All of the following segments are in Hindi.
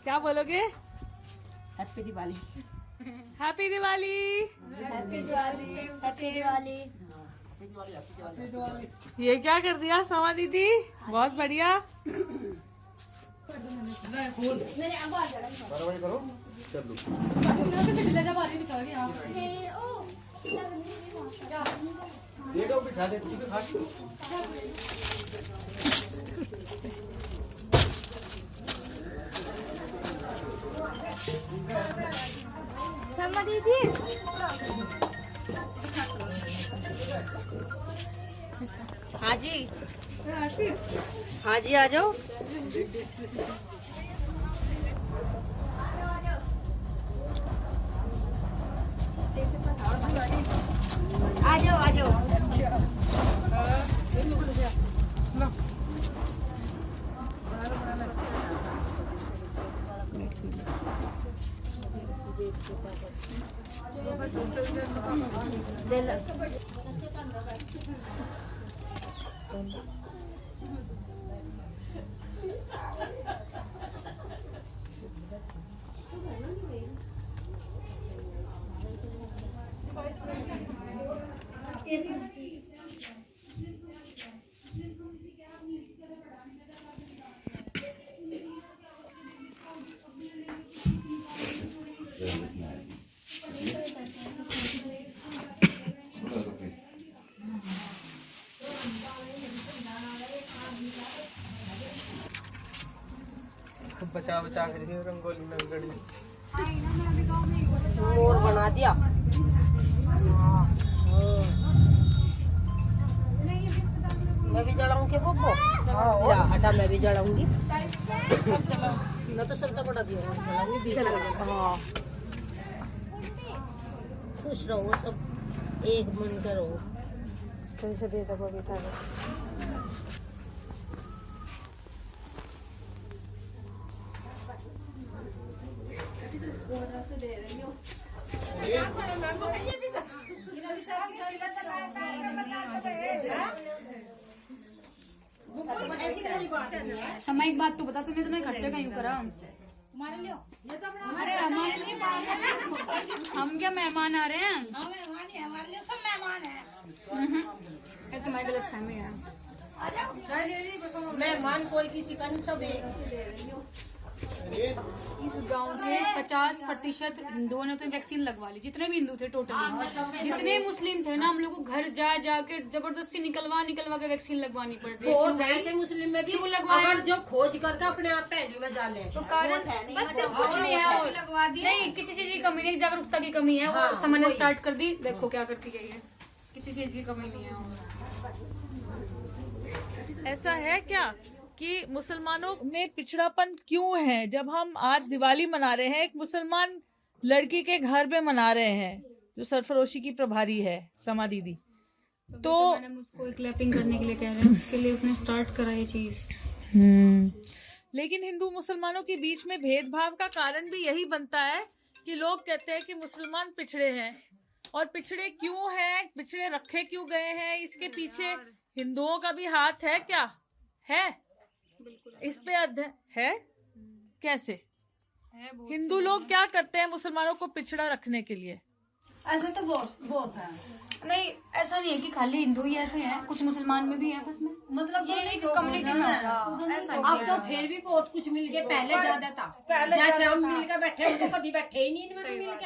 क्या बोलोगे? Happy Diwali. Happy Diwali. Happy Diwali. Happy Diwali. ये क्या कर दिया समा दीदी? बहुत बढ़िया। समा दीदी हाँ जी, हाँ जी, आ जाओ। आ जाओ आ जाओ। बचा बचा कर रंगोली में गड़ी। मोर बना दिया। मैं भी जलाऊंगी पोपो। या हटा, मैं भी जलाऊंगी। मैं तो सबका बड़ा दिया जलाऊंगी, बीच में। हाँ, खुश रहो सब, एक मन करो। कैसे दे दो बबीता को? समय एक बात तो बता, तूने इतना खर्चा क्यों करा हमारे लिए? अरे हमारे लिए हम क्या मेहमान आ रहे हैं? मेहमान है हमारे लिए, सब मेहमान है। ये तुम्हारी गलत फहमी है। मेहमान कोई किसी का नहीं, सब एक। इस गांव के 50% हिंदुओं ने तो वैक्सीन लगवा ली, जितने भी हिंदू थे टोटली। जितने मुस्लिम थे ना, हम लोग को घर जा जाके जबरदस्ती निकलवा के वैक्सीन लगवानी पड़ रही है। बहुत ऐसे मुस्लिम में भी क्यों लगवाया? अगर जो खोज करके अपने आप पहली में डाले तो कारण बस सिर्फ कुछ नहीं है, और नहीं किसी चीज की कमी नहीं, जागरूकता की कमी है। वो समय ने स्टार्ट कर दी, देखो क्या करती गई है। किसी चीज की कमी नहीं है। ऐसा है क्या कि मुसलमानों में पिछड़ापन क्यों है? जब हम आज दिवाली मना रहे हैं, एक मुसलमान लड़की के घर में मना रहे हैं, जो सरफरोशी की प्रभारी है समा दीदी, तो मैडम उसको क्लैपिंग करने के लिए कह रहे हैं, उसके लिए उसने स्टार्ट करा ये चीज। लेकिन हिंदू मुसलमानों के बीच में भेदभाव का कारण भी यही बनता है कि लोग कहते हैं कि मुसलमान पिछड़े हैं। और पिछड़े क्यों हैं, पिछड़े रखे क्यों गए हैं, इसके पीछे हिंदुओं का भी हाथ है क्या? है, इस पे है कैसे? हिंदू लोग क्या करते हैं मुसलमानों को पिछड़ा रखने के लिए? ऐसे तो बहुत है। नहीं, ऐसा नहीं है कि खाली हिंदू ही ऐसे हैं, कुछ मुसलमान में भी है बस में, मतलब ये नहीं कम्युनिटी में ऐसा अब तो फिर भी बहुत कुछ मिल गया, पहले ज्यादा था। जैसे हम मिल के बैठे, हम तो कभी बैठे ही नहीं इनमें मिल के।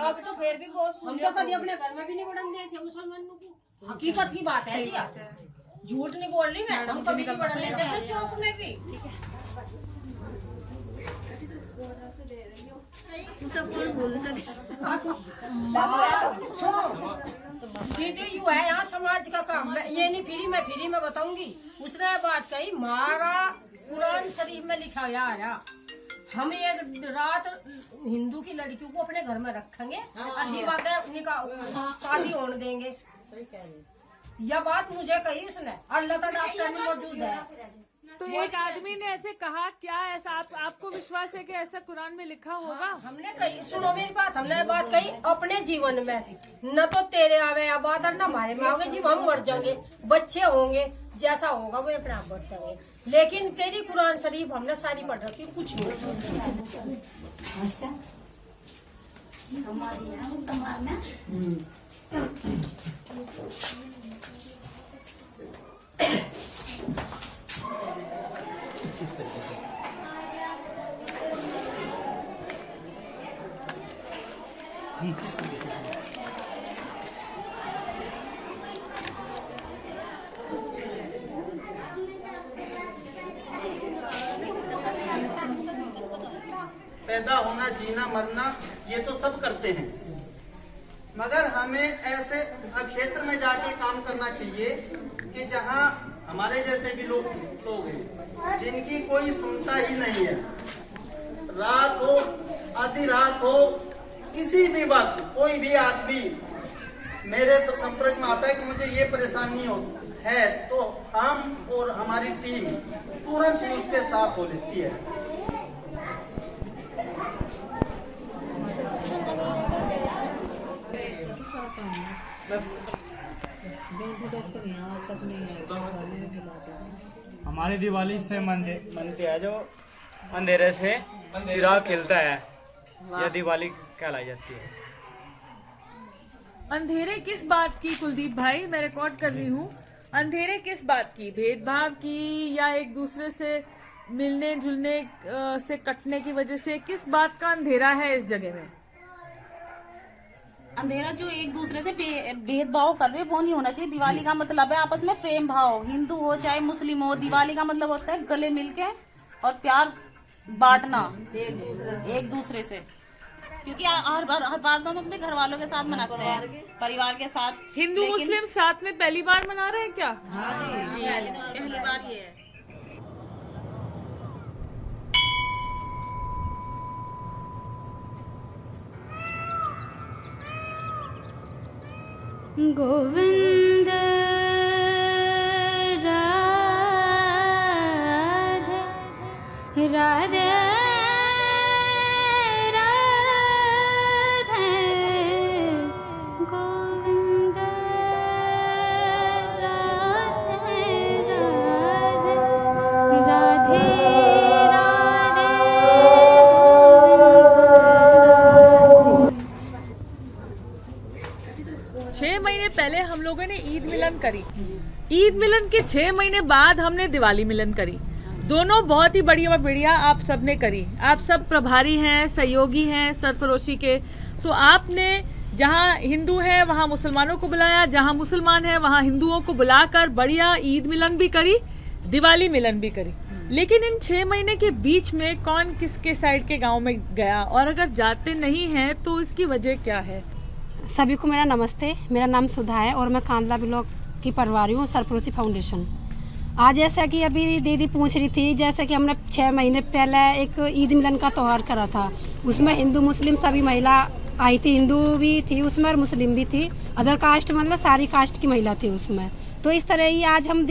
अब तो फिर भी बहुत, हम तो कभी अपने घर में भी नहीं बढ़न दिए थे मुसलमानों को। हकीकत की बात है जी, झूठ नहीं बोल रही मैं। हम कभी नहीं बढ़न देते हैं चौक में भी। सब कौन बोल सके? सीधे यू है यहाँ समाज का काम। ये नहीं फ्री में बताऊंगी। उसने बात कही, हमारा कुरान शरीफ में लिखा यार हम एक रात हिंदू की लड़कियों को अपने घर में रखेंगे, अच्छी बात है, निकाह शादी होने देंगे। यह बात मुझे कही उसने, अल्लाह का डॉक्टर नहीं मौजूद है। तो एक आदमी ने ऐसे कहा, क्या ऐसा आपको विश्वास है कि ऐसा कुरान में लिखा होगा? हमने कही, सुनो मेरी बात, हमने बात कही अपने जीवन में, न तो तेरे आवे आबाद और न हमारे में आओगे। जीव हम मर जाएंगे, बच्चे होंगे, जैसा होगा वो अपने आप बढ़ जाएंगे। लेकिन तेरी कुरान शरीफ हमने सारी पढ़ रखी, कुछ नहीं। इस तरीके से इस तरीके से पैदा होना, जीना, मरना ये तो सब करते हैं, मगर हमें ऐसे क्षेत्र में जाके काम करना चाहिए कि जहाँ हमारे जैसे भी लोग हैं जिनकी कोई सुनता ही नहीं है। रात हो, आधी रात हो, किसी भी वक्त कोई भी आदमी मेरे संपर्क में आता है कि मुझे ये परेशानी है, तो हम और हमारी टीम तुरंत ही उसके साथ हो लेती है। हमारी दिवाली से मनती है, जो अंधेरे से चिराग खिलता है, यह दिवाली कहलाई जाती है। अंधेरे किस बात की कुलदीप भाई, मैं रिकॉर्ड कर रही हूँ। अंधेरे किस बात की? भेदभाव की, या एक दूसरे से मिलने जुलने से कटने की वजह से? किस बात का अंधेरा है इस जगह में? अंधेरा जो एक दूसरे से भेदभाव कर रहे वो नहीं होना चाहिए। दिवाली का मतलब है आपस में प्रेम भाव, हिंदू हो चाहे मुस्लिम हो। दिवाली का मतलब होता है गले मिलके और प्यार बांटना एक दूसरे से, क्योंकि हर बार तो हम अपने घर वालों के साथ मनाते हैं, परिवार के साथ। हिंदू मुस्लिम साथ में पहली बार मना रहे हैं क्या? पहली बार ये है। गोविंद राधे राधे राधे गोविंद राधे राधे राधे राधे गोविंद। 6 महीने पहले हम लोगों ने ईद मिलन करी। ईद मिलन के 6 महीने बाद हमने दिवाली मिलन करी। दोनों बहुत ही बढ़िया आप सब ने करी। आप सब प्रभारी हैं, सहयोगी हैं सरफरोशी के। सो आपने जहाँ हिंदू हैं वहाँ मुसलमानों को बुलाया, जहाँ मुसलमान हैं वहाँ हिंदुओं को बुलाकर बढ़िया ईद मिलन भी करी, दिवाली मिलन भी करी। लेकिन इन 6 महीने के बीच में कौन किसके साइड के गाँव में गया, और अगर जाते नहीं हैं तो इसकी वजह क्या है? सभी को मेरा नमस्ते। मेरा नाम सुधा है और मैं कांदला ब्लॉक की प्रभारी हूँ, सरफरोशी फाउंडेशन। आज जैसा कि अभी दीदी पूछ रही थी, जैसे कि हमने 6 महीने पहले एक ईद मिलन का त्यौहार करा था। उसमें हिंदू मुस्लिम सभी महिला आई थी, हिंदू भी थी उसमें और मुस्लिम भी थी, अदर कास्ट मतलब सारी कास्ट की महिला थी उसमें। तो इस तरह ही आज हम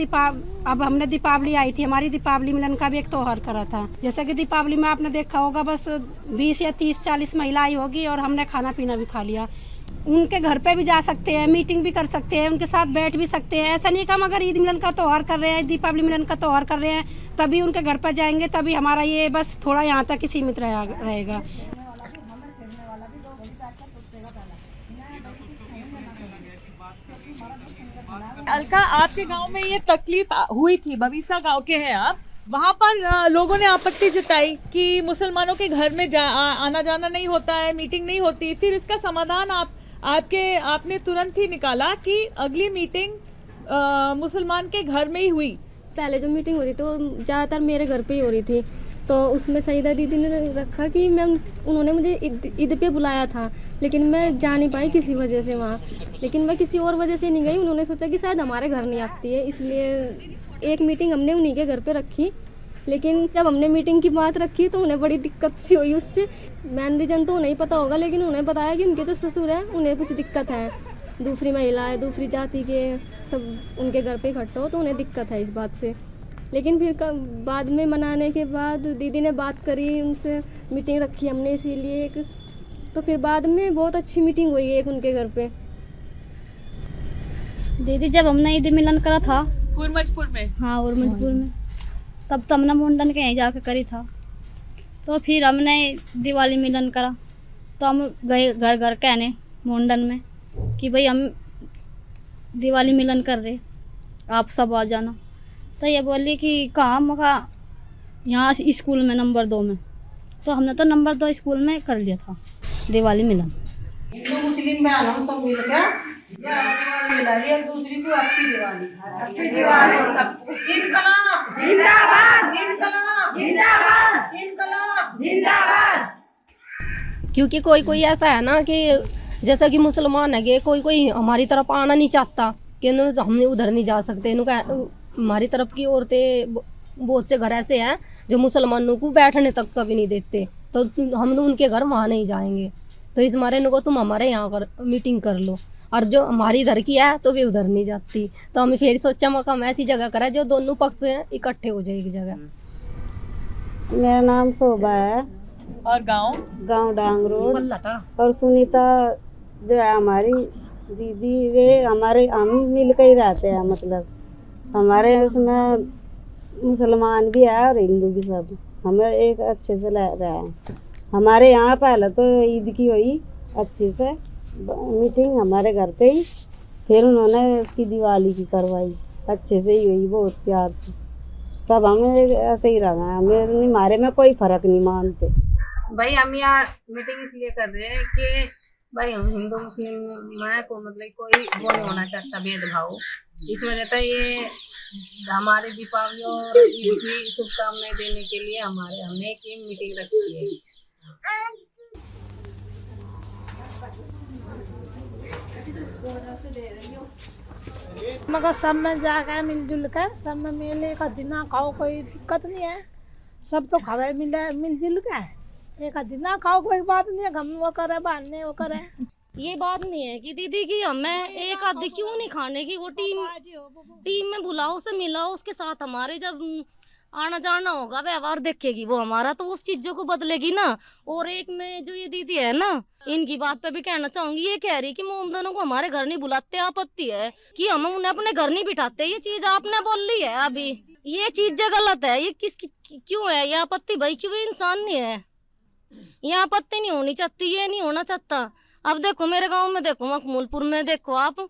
अब हमने दीपावली आई थी, हमारी दीपावली मिलन का भी एक त्यौहार करा था। जैसे कि दीपावली में आपने देखा होगा बस 20 या 30-40 महिला आई होगी और हमने खाना पीना भी खा लिया। उनके घर पे भी जा सकते हैं, मीटिंग भी कर सकते हैं, उनके साथ बैठ भी सकते हैं। ऐसा नहीं कि हम अगर ईद मिलन का त्यौहार कर रहे हैं, दीपावली मिलन का त्यौहार कर रहे हैं तभी उनके घर पर जाएंगे, तभी हमारा ये बस थोड़ा यहाँ तक ही सीमित रहेगा। अलका, आपके गांव में ये तकलीफ हुई थी, भविसा गांव के हैं आप, वहाँ पर लोगों ने आपत्ति जताई कि मुसलमानों के घर में आना जाना नहीं होता है, मीटिंग नहीं होती। फिर इसका समाधान आपने तुरंत ही निकाला कि अगली मीटिंग मुसलमान के घर में ही हुई। पहले जो मीटिंग हो रही थी वो ज़्यादातर मेरे घर पे ही हो रही थी, तो उसमें सईदा दीदी ने रखा कि उन्होंने मुझे ईद पे बुलाया था, लेकिन मैं जा नहीं पाई किसी वजह से वहाँ। लेकिन मैं किसी और वजह से नहीं गई, उन्होंने सोचा कि शायद हमारे घर नहीं आती है, इसलिए एक मीटिंग हमने उन्हीं के घर पे रखी। लेकिन जब हमने मीटिंग की बात रखी तो उन्हें बड़ी दिक्कत सी हुई उससे। मेन रीज़न तो नहीं पता होगा, लेकिन उन्हें बताया कि उनके जो ससुर है उन्हें कुछ दिक्कत है, दूसरी महिला है, दूसरी जाति के सब उनके घर पे इकट्ठा हो, तो उन्हें दिक्कत है इस बात से। लेकिन फिर बाद में मनाने के बाद दीदी ने बात करी, उनसे मीटिंग रखी हमने इसीलिए एक, तो फिर बाद में बहुत अच्छी मीटिंग हुई एक उनके घर पे। दीदी जब हमने ईद मिलन करा था उरमजपुर में, हाँ उरमजपुर में, तब तो हमने मुंडन के यहीं जाके करी था। तो फिर हमने दिवाली मिलन करा तो हम गए घर घर कहने मुंडन में कि भाई हम दिवाली मिलन कर रहे, आप सब आ जाना। तो ये बोली कि कहाँ, मका यहाँ स्कूल में नंबर 2 में। तो हमने तो नंबर 2 स्कूल में कर लिया था दिवाली मिलन। हिंदू मुस्लिम में हम सब मिलकर मिला रही है दूसरी को अच्छी दिवाली। अच्छी दिवाली सबको। इनकलाब जिंदाबाद, इनकलाब जिंदाबाद, इनकलाब जिंदाबाद। क्योंकि कोई कोई ऐसा है ना कि जैसा कि मुसलमान है, कोई कोई हमारी तरफ आना नहीं चाहता कि हमने उधर नहीं जा सकते। हमारी तरफ की औरतें बहुत से घर ऐसे हैं जो मुसलमानों को बैठने तक कभी नहीं देते, तो हम उनके घर वहाँ नहीं जाएंगे। तो इस मारे को तुम हमारे यहाँ मीटिंग कर लो, और जो हमारी इधर की है तो वे उधर नहीं जाती। तो हमें फिर सोचा मौका हम ऐसी जगह करा जो दोनों पक्ष इकट्ठे हो जाए एक जगह। मेरा नाम शोभा है और गांव डांग रोड। और सुनीता जो है हमारी दीदी, वे हमारे हम मिल कर ही रहते हैं। मतलब हमारे उसमें मुसलमान भी है और हिंदू भी, सब हमें एक अच्छे से रह हैं। हमारे यहाँ पहले तो ईद की हुई अच्छी से मीटिंग हमारे घर पे ही, फिर उन्होंने उसकी दिवाली की करवाई, अच्छे से ही हुई, बहुत प्यार से। सब हमें ऐसे ही रहा है, हमें हमारे में कोई फर्क नहीं मानते। भाई हम यहाँ मीटिंग इसलिए कर रहे हैं कि भाई हिंदू मुस्लिम में को मतलब कोई वो नहीं होना चाहता भेदभाव। इस वजह से ये हमारे दीपावली और ईद की शुभकामनाएं देने के लिए हमने एक मीटिंग रखी है। मगर सब में जाकर मिलजुल कर सब में मिले का दिना खाओ, कोई दिक्कत नहीं है, सब तो खावे मिले मिलजुल के एक दिना खाओ, कोई बात नहीं है। हम वो करे बांधने वो करे, ये बात नहीं है कि दीदी की हमें एक आधी क्यों नहीं खाने की, वो टीम में बुलाओ, उसे मिलाओ, उसके साथ हमारे जब आना जाना होगा व्यवहार देखेगी वो हमारा, तो उस चीजों को बदलेगी ना। और एक में जो ये दीदी है ना, इनकी बात पे भी कहना चाहूंगी, ये कह रही कि मोमदनों को हमारे घर नहीं बुलाते, आपत्ति है कि हम उन्हें अपने घर नहीं बिठाते। ये चीज आपने बोल ली है अभी, ये चीजें गलत है। ये किसकी क्यों है ये आपत्ति? भाई क्यों, इंसान नहीं है, ये आपत्ति नहीं होनी चाहती, ये नहीं होना चाहता। अब देखो मेरे गाँव में देखो, मखमूलपुर में देखो आप,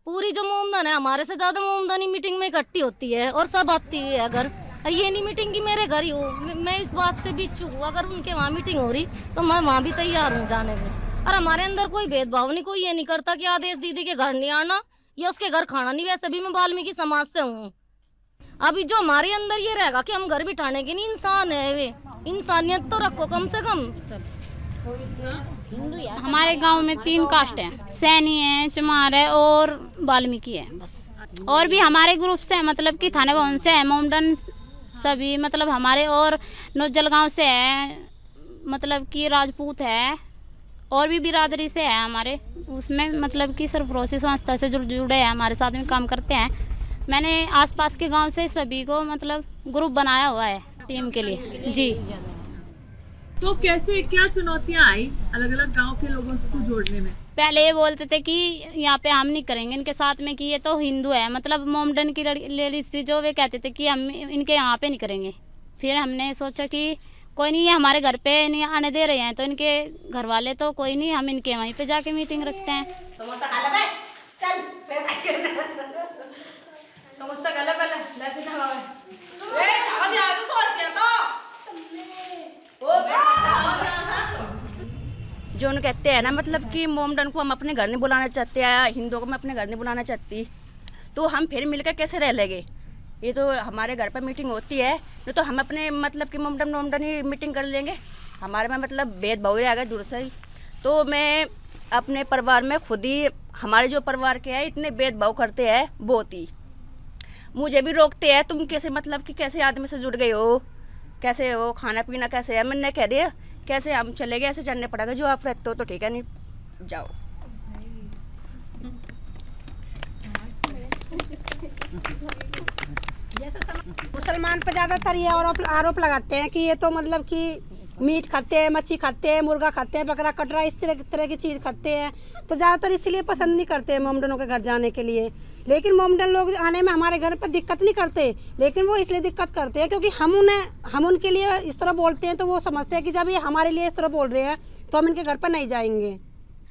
पूरी जो मोमदन है हमारे से ज्यादा मोमदनी मीटिंग में इकट्ठी होती है और सब आती है अगर ये नहीं मीटिंग की मेरे घर ही हो। मैं इस बात से भी चूक हूँ, अगर उनके वहाँ मीटिंग हो रही तो मैं वहाँ भी तैयार हूँ जाने को। और हमारे अंदर कोई भेदभाव नहीं, कोई ये नहीं करता कि आदेश दीदी के घर नहीं आना या उसके घर खाना नहीं। वैसे भी मैं वाल्मीकि समाज से हूँ। अभी जो हमारे अंदर ये रहेगा कि हम घर बिठाने के नहीं, इंसान है वे, इंसानियत तो रखो कम से कम। हमारे गांव में 3 कास्ट हैं, सैनी है, चमार है और वाल्मीकि है बस। और भी हमारे ग्रुप से मतलब कि थाने भवन से है, मोमडन सभी मतलब हमारे, और नौजलगांव से है, मतलब कि राजपूत है, और भी बिरादरी से है हमारे उसमें, मतलब कि सरफरोशी संस्था से जुड़े हैं, हमारे साथ में काम करते हैं। मैंने आसपास के गांव से सभी को मतलब ग्रुप बनाया हुआ है टीम के लिए जी। तो कैसे क्या चुनौतियां आई अलग अलग गांव के लोगों को जोड़ने में? पहले ये बोलते थे कि यहाँ पे हम नहीं करेंगे इनके साथ में, कि ये तो हिंदू है, मतलब मोमडन की लेडीज थी जो वे कहते थे कि हम इनके यहाँ पे नहीं करेंगे। फिर हमने सोचा कि कोई नहीं, ये हमारे घर पे नहीं आने दे रहे हैं तो इनके घर वाले, तो कोई नहीं, हम इनके वहीं पे जाके मीटिंग रखते हैं। जो उन्हें कहते हैं ना, मतलब कि मोमडन को हम अपने घर नहीं बुलाना चाहते हैं, हिंदुओं को मैं अपने घर नहीं बुलाना चाहती, तो हम फिर मिलकर कैसे रह लेंगे? ये तो हमारे घर पर मीटिंग होती है, तो हम अपने मतलब कि मोमडन ही मीटिंग कर लेंगे, हमारे में मतलब भेदभाव ही रहेगा दूर से ही। तो मैं अपने परिवार में खुद ही, हमारे जो परिवार के हैं इतने भेदभाव करते हैं बहुत ही। मुझे भी रोकते हैं, तुम कैसे मतलब कि कैसे आदमी से जुड़ गए हो, कैसे हो, खाना पीना कैसे है। मैंने कह दिया कैसे हम चले गए, ऐसे जानने पड़ेगा, जो आप रहते हो तो ठीक है, नहीं जाओ। मुसलमान पर ज़्यादातर ये आरोप लगाते हैं कि ये तो मतलब कि मीट खाते हैं, मच्छी खाते हैं, मुर्गा खाते हैं, बकरा कटरा, इस तरह की चीज़ खाते हैं, तो ज़्यादातर इसलिए पसंद नहीं करते हैं मोमडनों के घर जाने के लिए। लेकिन मोमडन लोग आने में हमारे घर पर दिक्कत नहीं करते, लेकिन वो इसलिए दिक्कत करते हैं क्योंकि हम उनके लिए इस तरह बोलते हैं, तो वो समझते हैं कि जब ये हमारे लिए इस तरह बोल रहे हैं तो हम इनके घर पर नहीं जाएंगे।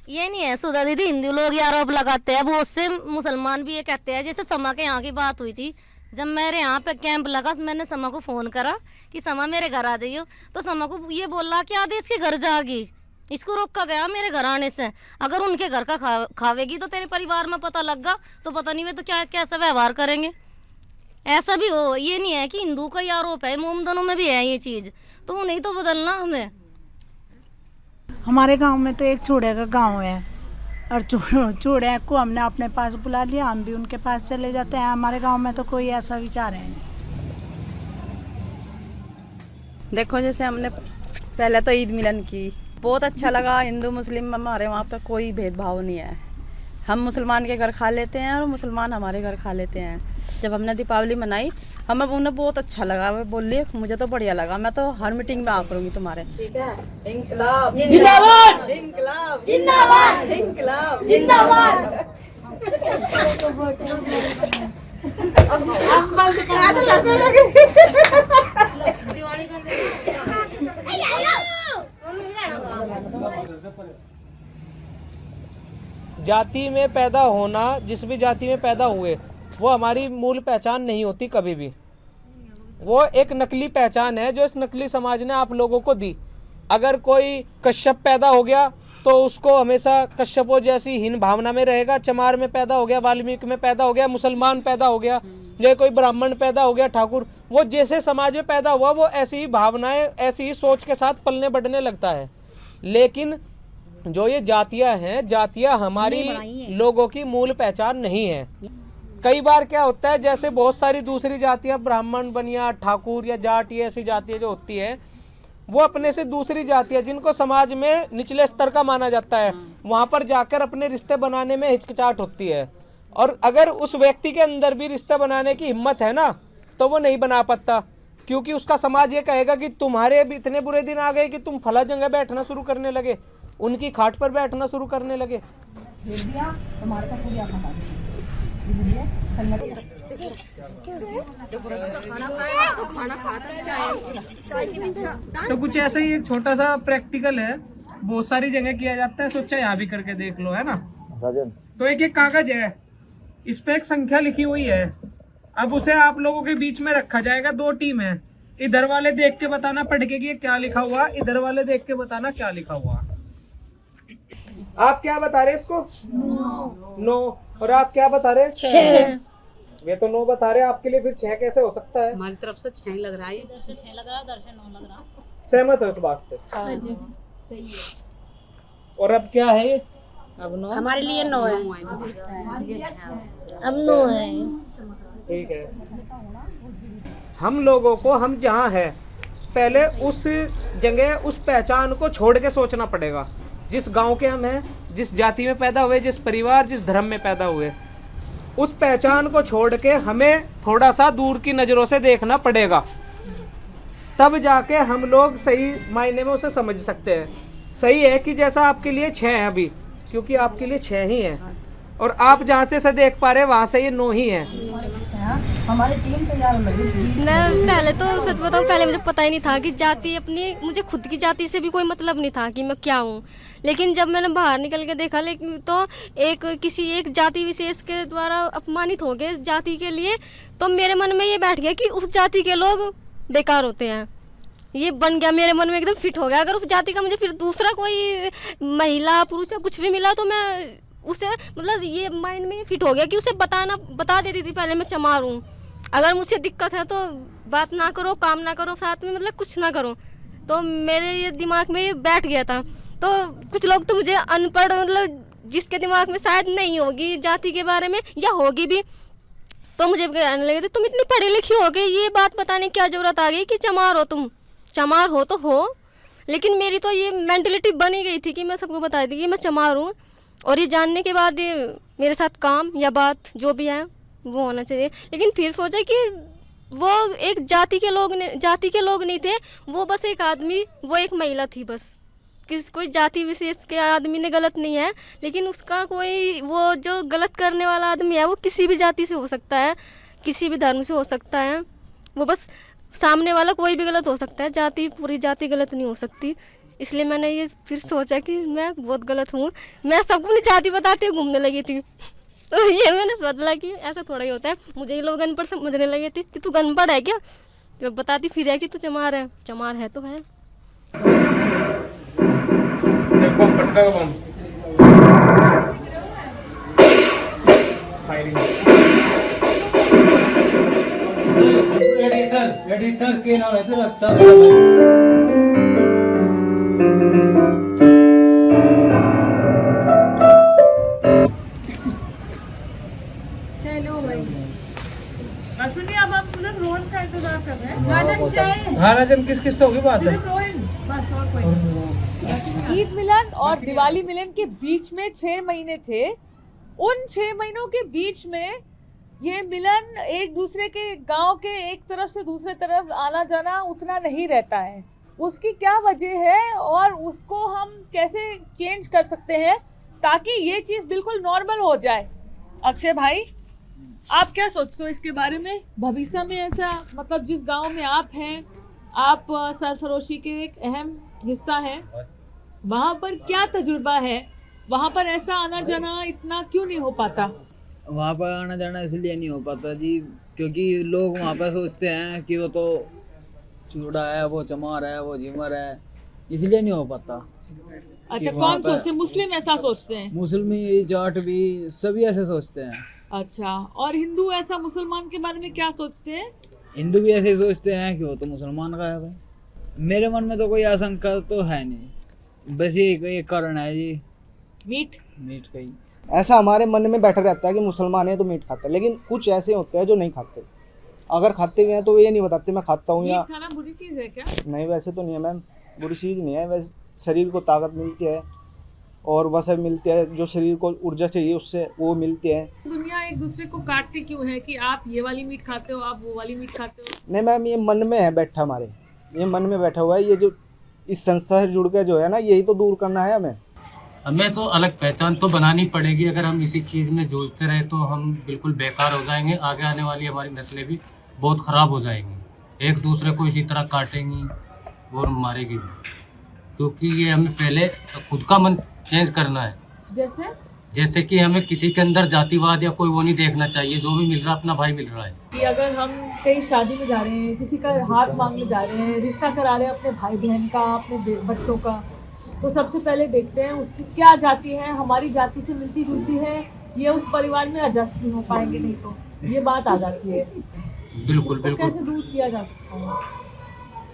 ये नहीं है सुधा दीदी, हिंदू लोग ये आरोप लगाते हैं, बहुत से मुसलमान भी ये कहते हैं। जैसे समा के यहाँ की बात हुई थी, जब मेरे यहाँ पे कैंप लगा, मैंने समा को फ़ोन करा कि समा मेरे घर आ जाइयो, तो समा को ये बोला कि आधे इसके घर जाएगी, इसको रोका गया मेरे घर आने से। अगर उनके घर का खावेगी तो तेरे परिवार में पता लग गया तो पता नहीं वे तो क्या कैसा व्यवहार करेंगे। ऐसा भी हो, ये नहीं है कि हिंदू का ही आरोप है, मोमडनों में भी है ये चीज़, तो उन्हें तो बदलना हमें। हमारे गांव में तो एक चूड़े का गांव है और चूड़े को हमने अपने पास बुला लिया, हम भी उनके पास चले जाते हैं। हमारे गांव में तो कोई ऐसा विचार है नहीं। देखो जैसे हमने पहले तो ईद मिलन की, बहुत अच्छा लगा। हिंदू मुस्लिम हमारे वहाँ पे कोई भेदभाव नहीं है, हम मुसलमान के घर खा लेते हैं और मुसलमान हमारे घर खा लेते हैं। जब हमने दीपावली मनाई हमें उन्हें बहुत अच्छा लगा, वे बोलिए मुझे तो बढ़िया लगा, मैं तो हर मीटिंग में आ करूँगी तुम्हारे। इंकलाब जिंदाबाद, इंकलाब जिंदाबाद, इंकलाब जिंदाबाद। जाति में पैदा होना, जिस भी जाति में पैदा हुए, वो हमारी मूल पहचान नहीं होती कभी भी। वो एक नकली पहचान है जो इस नकली समाज ने आप लोगों को दी। अगर कोई कश्यप पैदा हो गया तो उसको हमेशा कश्यपों जैसी हीन भावना में रहेगा। चमार में पैदा हो गया, वाल्मीकि में पैदा हो गया, मुसलमान पैदा हो गया, या कोई ब्राह्मण पैदा हो गया, ठाकुर, वो जैसे समाज में पैदा हुआ वो ऐसी ही भावनाएं, ऐसी ही सोच के साथ पलने बढ़ने लगता है। लेकिन जो ये जातियां हैं, जातियां हमारी लोगों की मूल पहचान नहीं है। कई बार क्या होता है, जैसे बहुत सारी दूसरी जातियां, ब्राह्मण, बनिया, ठाकुर या जाट, ये ऐसी जातियां जो होती है, वो अपने से दूसरी जातियां जिनको समाज में निचले स्तर का माना जाता है, वहां पर जाकर अपने रिश्ते बनाने में हिचकिचाहट होती है। और अगर उस व्यक्ति के अंदर भी रिश्ते बनाने की हिम्मत है ना, तो वो नहीं बना पाता, क्योंकि उसका समाज ये कहेगा कि तुम्हारे भी इतने बुरे दिन आ गए कि तुम फला जगह बैठना शुरू करने लगे, उनकी खाट पर बैठना शुरू करने लगे। तो कुछ ऐसा ही एक छोटा सा प्रैक्टिकल है, बहुत सारी जगह किया जाता है, सोचा यहाँ भी करके देख लो, है ना। तो एक कागज है, इस पे एक संख्या लिखी हुई है। अब उसे आप लोगों के बीच में रखा जाएगा, दो टीम है, इधर वाले देख के बताना पढ़ के कि क्या लिखा हुआ, इधर वाले देख के बताना क्या लिखा हुआ। आप क्या बता रहे इसको? 9। और आप क्या बता रहे? 6। वे तो 9 बता रहे, आपके लिए फिर 6 कैसे हो सकता है? हमारी तरफ से 6 लग रहा है, इधर से 6 लग रहा है, उधर से 9 लग रहा है। सहमत हो इस बात से? हाँ जी, सही है। और अब क्या है? अब 9 हमारे लिए 9 है, अब 9 है। ठीक है। हम लोगों को, हम जहाँ है, पहले उस जगह, उस पहचान को छोड़ के सोचना पड़ेगा। जिस गांव के हम हैं, जिस जाति में पैदा हुए, जिस परिवार, जिस धर्म में पैदा हुए, उस पहचान को छोड़ के हमें थोड़ा सा दूर की नज़रों से देखना पड़ेगा, तब जाके हम लोग सही मायने में उसे समझ सकते हैं। सही है कि जैसा आपके लिए 6 है अभी, क्योंकि आपके लिए 6 ही है, और आप जहाँ से इसे देख पा रहे हैं वहाँ से ये 9 ही है। हमारी टीम तैयार लगी। मैं पहले तो सच बताऊं, पहले मुझे पता ही नहीं था कि जाति अपनी, मुझे खुद की जाति से भी कोई मतलब नहीं था कि मैं क्या हूँ। लेकिन जब मैंने बाहर निकल के देखा, लेकिन तो किसी एक जाति विशेष के द्वारा अपमानित हो गए जाति के लिए, तो मेरे मन में ये बैठ गया कि उस जाति के लोग बेकार होते हैं। ये बन गया मेरे मन में, एकदम फिट हो गया। अगर उस जाति का मुझे फिर दूसरा कोई महिला, पुरुष या कुछ भी मिला तो मैं उसे, मतलब ये माइंड में फिट हो गया कि उसे बता देती थी पहले मैं चमार हूँ। अगर मुझे दिक्कत है तो बात ना करो, काम ना करो साथ में, मतलब कुछ ना करो। तो मेरे ये दिमाग में ये बैठ गया था। तो कुछ लोग तो मुझे अनपढ़, मतलब जिसके दिमाग में शायद नहीं होगी जाति के बारे में या होगी भी, तो मुझे कहने लगे थे तुम इतनी पढ़ी लिखी हो गई, ये बात बताने की क्या ज़रूरत आ गई कि चमार हो तुम। चमार हो तो हो, लेकिन मेरी तो ये मेंटलिटी बनी गई थी कि मैं सबको बता दी कि मैं चमार हूँ, और ये जानने के बाद ये मेरे साथ काम या बात जो भी है वो होना चाहिए। लेकिन फिर सोचा कि वो एक जाति के लोग नहीं थे, वो बस एक आदमी, वो एक महिला थी बस। कोई जाति विशेष के आदमी ने गलत नहीं है, लेकिन उसका कोई वो जो गलत करने वाला आदमी है वो किसी भी जाति से हो सकता है, किसी भी धर्म से हो सकता है, वो बस सामने वाला कोई भी गलत हो सकता है, जाति पूरी जाति गलत नहीं हो सकती। इसलिए मैंने ये फिर सोचा कि मैं बहुत गलत हूँ, मैं सबको अपनी जाति बताते हुए घूमने लगी थी। तो ये मैंने बदला कि ऐसा थोड़ा ही होता है। मुझे ये लोग अनपढ़ समझने लगे थे कि तू अनपढ़ है क्या, तो बताती फिर है कि तू चमार है। चमार है तो है। बम पटका बम फायरिंग। एडिटर के नाम है तो अच्छा चलो भाई सुनिए, अब हम मतलब रोहन का इंतजार कर रहे हैं। राजन चाय। हाँ राजन, किस किस से होगी बात है? बस और कोई। ईद मिलन और दिवाली मिलन के बीच में 6 महीने थे। उन 6 महीनों के बीच में ये मिलन एक दूसरे के गांव के एक तरफ से दूसरे तरफ आना जाना उतना नहीं रहता है। उसकी क्या वजह है और उसको हम कैसे चेंज कर सकते हैं ताकि ये चीज़ बिल्कुल नॉर्मल हो जाए? अक्षय भाई, आप क्या सोचते हो इसके बारे में? भविष्य में ऐसा, मतलब जिस गांव में आप हैं, आप सरफरोशी के एक अहम हिस्सा हैं, वहाँ पर क्या तजुर्बा है? वहाँ पर ऐसा आना जाना इतना क्यों नहीं हो पाता? वहाँ पर आना जाना इसलिए नहीं हो पाता जी, क्योंकि लोग वहाँ पर सोचते हैं कि वो तो चूड़ा है, वो चमार है, वो झिमर है, इसलिए नहीं हो पाता। अच्छा, कौन सोचते? मुस्लिम ऐसा सोचते हैं? मुस्लिम, जाट भी, सभी ऐसे सोचते हैं। अच्छा, और हिंदू ऐसा मुसलमान के बारे में क्या सोचते हैं? हिंदू भी ऐसे सोचते हैं कि वो तो मुसलमान का है भाई। मेरे मन में तो कोई आशंका तो है नहीं, बस ये एक कारण है जी, मीट का ही। ऐसा हमारे मन में बैठा रहता है कि मुसलमान है तो मीट खाता है, लेकिन कुछ ऐसे होते हैं जो नहीं खाते। अगर खाते हुए हैं तो ये नहीं बताते मैं खाता हूँ। या खाना बुरी चीज़ है क्या? नहीं, वैसे तो नहीं है मैम, बुरी चीज़ नहीं है। वैसे शरीर को ताकत मिलती है और वसा मिलती है, जो शरीर को ऊर्जा चाहिए उससे वो मिलती है। दुनिया एक दूसरे को काटती क्यों है कि आप ये वाली मीट खाते हो, आप वो वाली मीट खाते हो? नहीं मैम, ये मन में है बैठा, हमारे ये मन में बैठा हुआ है। ये जो इस संस्था से जुड़ के जो है ना, यही तो दूर करना है हमें तो अलग पहचान तो बनानी पड़ेगी। अगर हम इसी चीज़ में जूझते रहे तो हम बिल्कुल बेकार हो जाएंगे। आगे आने वाली हमारी नस्लें भी बहुत ख़राब हो जाएंगी, एक दूसरे को इसी तरह काटेंगी और मारेगी भी, क्योंकि ये हमें पहले खुद का मन चेंज करना है। जैसे कि हमें किसी के अंदर जातिवाद या कोई वो नहीं देखना चाहिए। जो भी मिल रहा है अपना भाई मिल रहा है। कि अगर हम कहीं शादी में जा रहे हैं, किसी का हाथ मांगने जा रहे हैं, रिश्ता करा रहे हैं अपने भाई बहन का, अपने बच्चों का, तो सबसे पहले देखते हैं उसकी क्या जाति है, हमारी जाति से मिलती जुलती है, ये उस परिवार में एडजस्ट नहीं हो पाएंगे, नहीं तो ये बात आ जाती है। बिल्कुल तो बिल्कुल। कैसे दूर किया जा सकता है?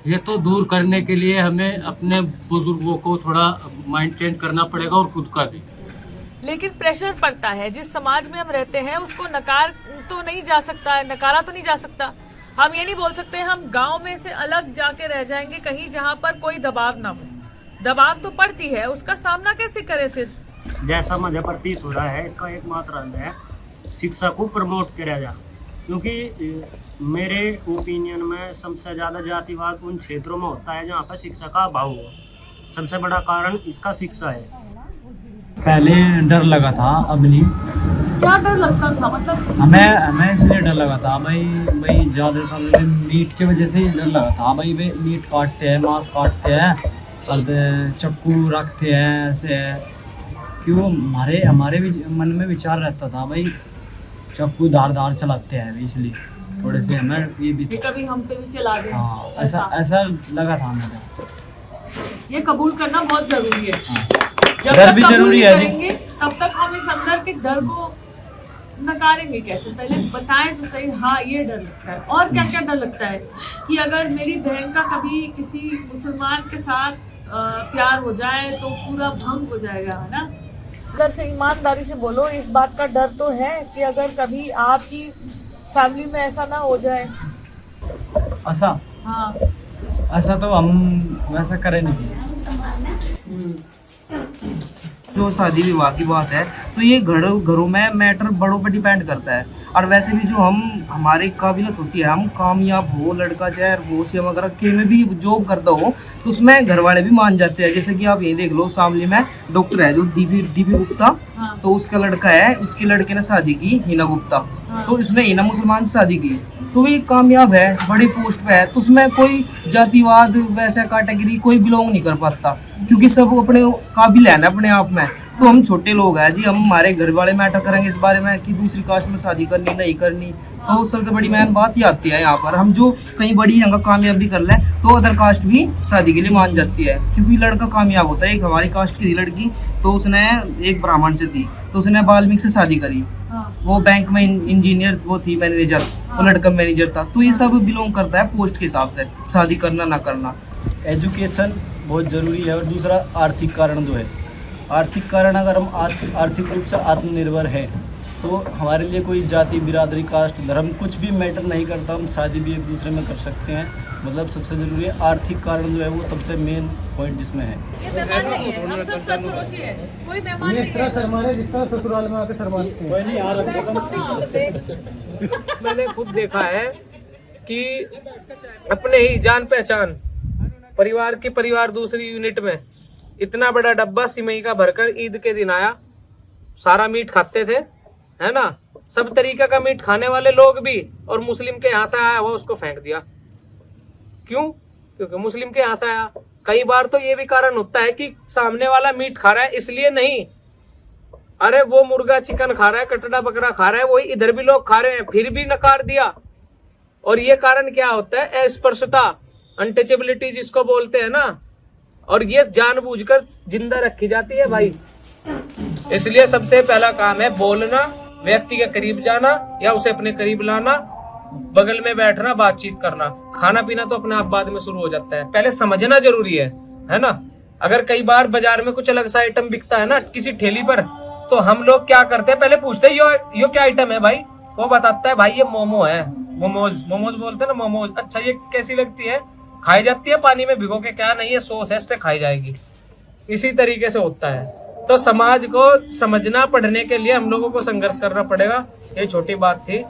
ये तो दूर करने के लिए हमें अपने बुजुर्गों को थोड़ा माइंड चेंज करना पड़ेगा और खुद का भी। लेकिन प्रेशर पड़ता है। जिस समाज में हम रहते हैं उसको नकारा तो नहीं जा सकता। हम ये नहीं बोल सकते हम गांव में से अलग जाके रह जाएंगे कहीं जहां पर कोई दबाव ना हो। दबाव तो पड़ती है, उसका सामना कैसे करें फिर? जैसा मुझे प्रतीत हो रहा है, इसका एकमात्र हल है शिक्षा को प्रमोट किया जाए, क्योंकि मेरे ओपिनियन में सबसे ज़्यादा जातिवाद उन क्षेत्रों में होता है जहाँ पर शिक्षा का अभाव हो। सबसे बड़ा कारण इसका शिक्षा है। पहले डर लगा था, अब नहीं। क्या डर लगता था? मतलब हमें इसलिए डर लगा था भाई ज़्यादा मीट की वजह से ही डर लगा था भाई। मीट काटते हैं, मांस काटते हैं और चक्कू रखते हैं, ऐसे क्यों? हमारे भी मन में विचार रहता था भाई चक्कू धार चलाते हैं, इसलिए थोड़े से हमें ये भी कभी हम पे भी चला दे। हाँ, ऐसा लगा था हमें। ये कबूल करना बहुत जरूरी है। जब डर तक भी कबूल जरूरी नहीं है करेंगे, तब तक हम इस अंदर के डर को नकारेंगे कैसे? पहले बताएं तो सही। हाँ, ये डर लगता है। और क्या क्या डर लगता है? कि अगर मेरी बहन का कभी किसी मुसलमान के साथ प्यार हो जाए तो पूरा भंग हो जाएगा, है ना। अगर से ईमानदारी से बोलो, इस बात का डर तो है कि अगर कभी आपकी फैमिली में ऐसा ना हो जाए। ऐसा हाँ, ऐसा तो हम वैसा करें नहीं। जो शादी विवाह की बात है तो ये घरों में मैटर बड़ों पर डिपेंड करता है। और वैसे भी जो हमारी काबिलियत होती है, हम कामयाब हो, लड़का चाहे वो सी वगैरह के में भी जॉब करता हो तो उसमें घर वाले भी मान जाते हैं। जैसे कि आप ये देख लो, सामने में डॉक्टर है जो डीपी गुप्ता, तो उसका लड़का है, उसके लड़के ने शादी की हिना गुप्ता, तो उसने हिना मुसलमान से शादी की, तो वो कामयाब है, बड़ी पोस्ट पे है। तो उसमें कोई जातिवाद वैसा कैटेगरी कोई बिलोंग नहीं कर पाता, क्योंकि सब अपने काबिल है ना अपने आप में। तो हम छोटे लोग हैं जी, हम हमारे घर वाले मैटर करेंगे इस बारे में कि दूसरी कास्ट में शादी करनी नहीं करनी, तो सबसे बड़ी मेन बात ही आती है यहाँ पर। हम जो कहीं बड़ी जगह कामयाब भी कर लें तो अदर कास्ट भी शादी के लिए मान जाती है, क्योंकि लड़का कामयाब होता है। एक हमारी कास्ट की थी लड़की, तो उसने एक ब्राह्मण से थी, तो उसने वाल्मीकि से शादी करी। वो बैंक में इंजीनियर वो थी, मैनेजर, वो लड़का मैनेजर था। तो ये सब बिलोंग करता है पोस्ट के हिसाब से, शादी करना ना करना। एजुकेशन बहुत ज़रूरी है। और दूसरा आर्थिक कारण जो है, आर्थिक कारण, अगर हम आर्थिक रूप से आत्मनिर्भर हैं तो हमारे लिए कोई जाति, बिरादरी, कास्ट, धर्म कुछ भी मैटर नहीं करता, हम शादी भी एक दूसरे में कर सकते हैं। मतलब सबसे ज़रूरी है आर्थिक कारण जो है, वो सबसे मेन पॉइंट इसमें है। ये मेहमान नहीं है, हम सब सरफरोशी है, कोई मेहमान नहीं है। शर्माने जिसका ससुराल में आके शर्माते मैंने खुद देखा है कि अपने ही जान पहचान परिवार के परिवार दूसरी यूनिट में इतना बड़ा डब्बा सिमई का भरकर ईद के दिन आया, सारा मीट खाते थे, है ना, सब तरीके का मीट खाने वाले लोग भी, और मुस्लिम के यहाँ से आया हुआ उसको फेंक दिया। क्यों? क्योंकि मुस्लिम के यहाँ से आया। कई बार तो ये भी कारण होता है कि सामने वाला मीट खा रहा है इसलिए नहीं, अरे वो मुर्गा चिकन खा रहा है, कटड़ा बकरा खा रहा है, वही इधर भी लोग खा रहे हैं, फिर भी नकार दिया। और ये कारण क्या होता है? अस्पृश्यता, अनटचेबिलिटी जिसको बोलते हैं ना, और ये जानबूझकर जिंदा रखी जाती है भाई। इसलिए सबसे पहला काम है बोलना, व्यक्ति के करीब जाना या उसे अपने करीब लाना, बगल में बैठना, बातचीत करना। खाना पीना तो अपने आप बाद में शुरू हो जाता है, पहले समझना जरूरी है ना। अगर कई बार बाजार में कुछ अलग सा आइटम बिकता है ना किसी ठेली पर, तो हम लोग क्या करते हैं, पहले पूछते हैं यो क्या आइटम है भाई, वो बताता है भाई ये मोमो है, मोमोज बोलते हैं ना, मोमोज। अच्छा ये कैसी लगती है? खाई जाती है पानी में भिगो के? क्या नहीं, ये सॉस है, इससे खाई जाएगी। इसी तरीके से होता है। तो समाज को समझना, पढ़ने के लिए हम लोगों को संघर्ष करना पड़ेगा। ये छोटी बात थी।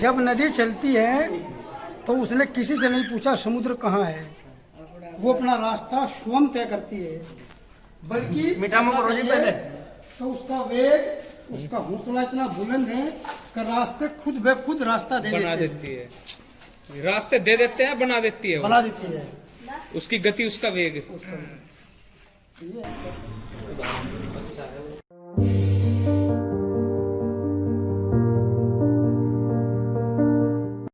जब नदी चलती है तो उसने किसी से नहीं पूछा समुद्र कहाँ है, वो अपना रास्ता स्वयं तय करती है, बल्कि पहले तो उसका वेग, उसका हौसला इतना बुलंद है कि रास्ते खुद ब खुद रास्ता बना देती है। रास्ते दे देते हैं, बना देती है, बना देती है। उसकी गति, उसका वेग।